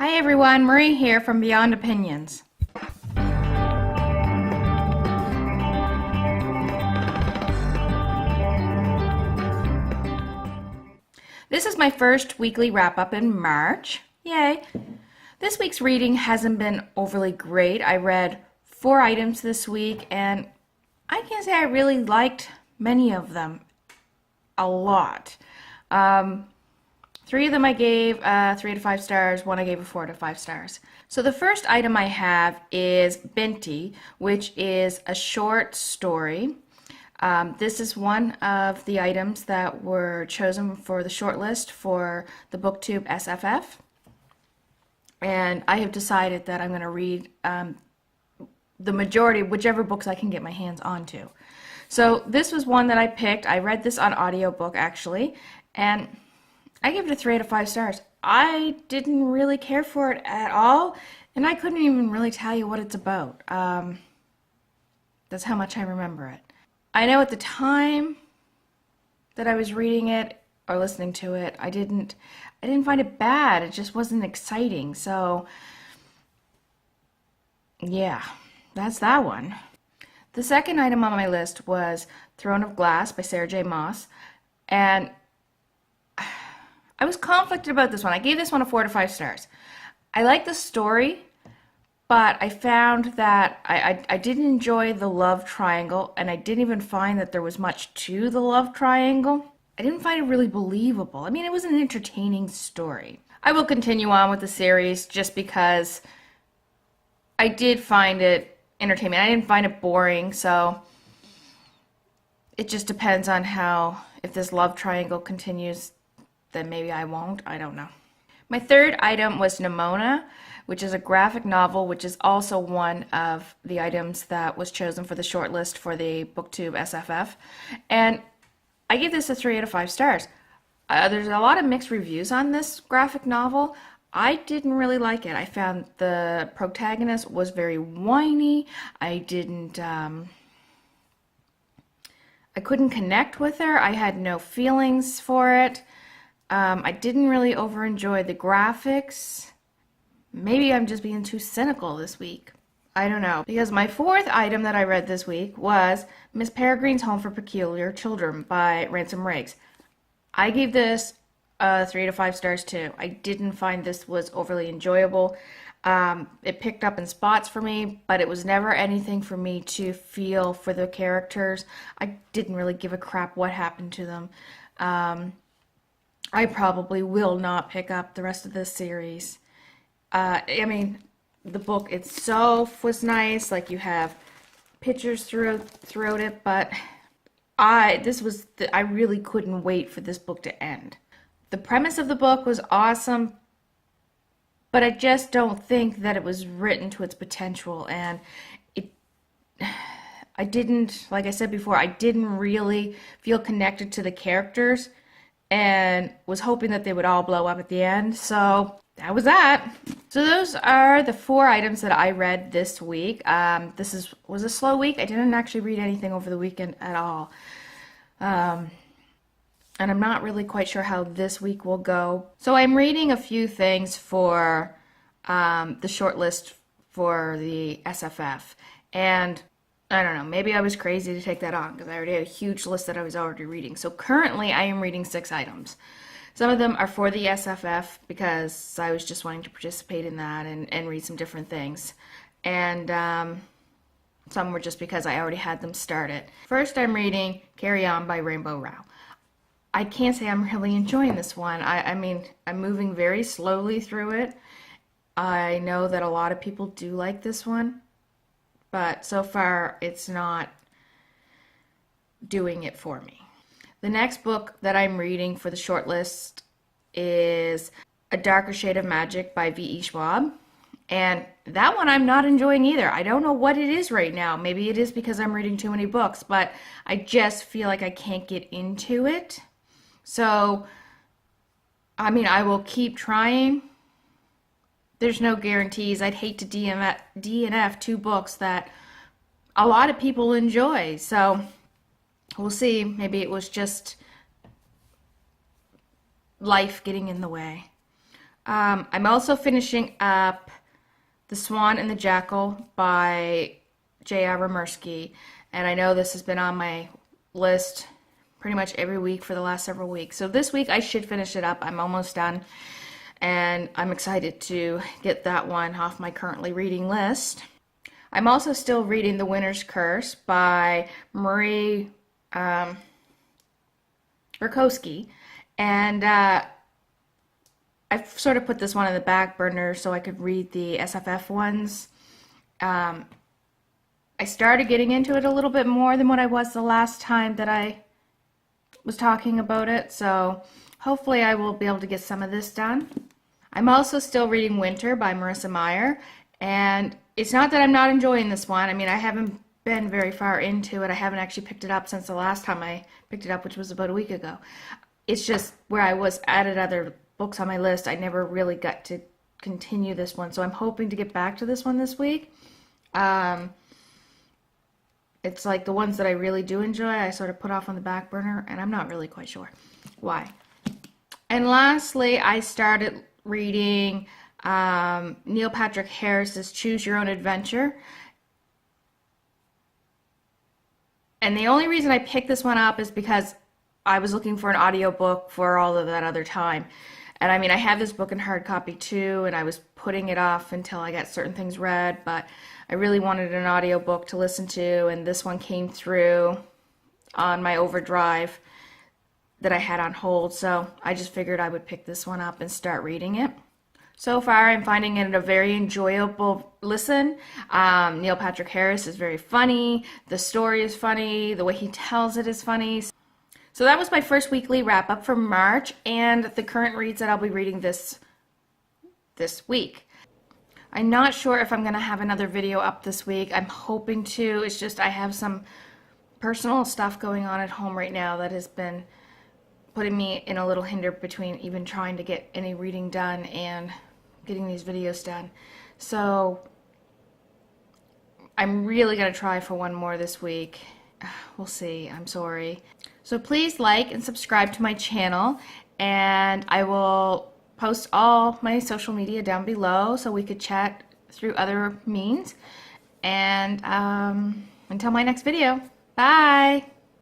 Hi everyone, Marie here from Beyond Opinions. This is my first weekly wrap-up in March. Yay! This week's reading hasn't been overly great. I read 4 items this week and I can't say I really liked many of them a lot. 3 of them I gave 3 out of 5 stars, 1 I gave a 4 out of 5 stars. So the first item I have is Binti, which is a short story. This is one of the items that were chosen for the shortlist for the BookTube SFF. And I have decided that I'm going to read the majority, whichever books I can get my hands onto. So this was one that I picked. I read this on audiobook actually, and I gave it a 3 out of 5 stars. I didn't really care for it at all, and I couldn't even really tell you what it's about. That's how much I remember it. I know at the time that I was reading it or listening to it, I didn't find it bad. It just wasn't exciting. So yeah, that's that one. The second item on my list was Throne of Glass by Sarah J. Maas, and I was conflicted about this one. I gave this one a 4 out of 5 stars. I like the story, but I found that I didn't enjoy the love triangle, and I didn't even find that there was much to the love triangle. I didn't find it really believable. I mean, it was an entertaining story. I will continue on with the series just because I did find it entertaining. I didn't find it boring, so it just depends on if this love triangle continues, then maybe I won't. I don't know. My third item was Nimona, which is a graphic novel, which is also one of the items that was chosen for the shortlist for the BookTube SFF. And I gave this a 3 out of 5 stars. There's a lot of mixed reviews on this graphic novel. I didn't really like it. I found the protagonist was very whiny. I couldn't connect with her. I had no feelings for it. I didn't really enjoy the graphics. Maybe I'm just being too cynical this week. I don't know. Because my fourth item that I read this week was Miss Peregrine's Home for Peculiar Children by Ransom. I gave this 3 out of 5 stars too. I didn't find this was overly enjoyable. It picked up in spots for me, but it was never anything for me to feel for the characters. I didn't really give a crap what happened to them. I probably will not pick up the rest of this series. I mean, the book itself was nice, like you have pictures throughout it, but I really couldn't wait for this book to end. The premise of the book was awesome, but I just don't think that it was written to its potential, and I didn't, like I said before, I didn't really feel connected to the characters and was hoping that they would all blow up at the end. So that was that. So those are the 4 items that I read this week. This was a slow week. I didn't actually read anything over the weekend at all. And I'm not really quite sure how this week will go. So I'm reading a few things for the shortlist for the SFF. And I don't know, maybe I was crazy to take that on because I already had a huge list that I was already reading. So currently I am reading 6 items. Some of them are for the SFF because I was just wanting to participate in that and read some different things. And some were just because I already had them started. First I'm reading Carry On by Rainbow Rowell. I can't say I'm really enjoying this one. I mean, I'm moving very slowly through it. I know that a lot of people do like this one, but so far it's not doing it for me. The next book that I'm reading for the shortlist is A Darker Shade of Magic by V.E. Schwab. And that one I'm not enjoying either. I don't know what it is right now. Maybe it is because I'm reading too many books, but I just feel like I can't get into it. So, I mean, I will keep trying. There's no guarantees. I'd hate to DNF 2 books that a lot of people enjoy. So, we'll see. Maybe it was just life getting in the way. I'm also finishing up The Swan and the Jackal by J.R. Redmerski, and I know this has been on my list pretty much every week for the last several weeks. So this week I should finish it up. I'm almost done, and I'm excited to get that one off my currently reading list. I'm also still reading The Winter's Curse by Marie Rutkoski, and I've sort of put this one on the back burner so I could read the SFF ones. I started getting into it a little bit more than what I was the last time that I was talking about it, so hopefully I will be able to get some of this done. I'm also still reading Winter by Marissa Meyer, and it's not that I'm not enjoying this one. I mean, I haven't been very far into it. I haven't actually picked it up since the last time I picked it up, which was about a week ago. It's just where I was added other books on my list, I never really got to continue this one, so I'm hoping to get back to this one this week. It's like the ones that I really do enjoy, I sort of put off on the back burner, and I'm not really quite sure why. And lastly, I started reading Neil Patrick Harris's Choose Your Own Adventure. And the only reason I picked this one up is because I was looking for an audiobook for all of that other time. And I mean, I have this book in hard copy too, and I was putting it off until I got certain things read, but I really wanted an audiobook to listen to, and this one came through on my overdrive that I had on hold, so I just figured I would pick this one up and start reading it. So far, I'm finding it a very enjoyable listen. Neil Patrick Harris is very funny, the story is funny, the way he tells it is funny. So that was my first weekly wrap-up for March and the current reads that I'll be reading this week. I'm not sure if I'm going to have another video up this week. I'm hoping to. It's just I have some personal stuff going on at home right now that has been putting me in a little hinder between even trying to get any reading done and getting these videos done. So I'm really going to try for one more this week. We'll see. I'm sorry. So please like and subscribe to my channel, and I will post all my social media down below so we could chat through other means. And until my next video, bye!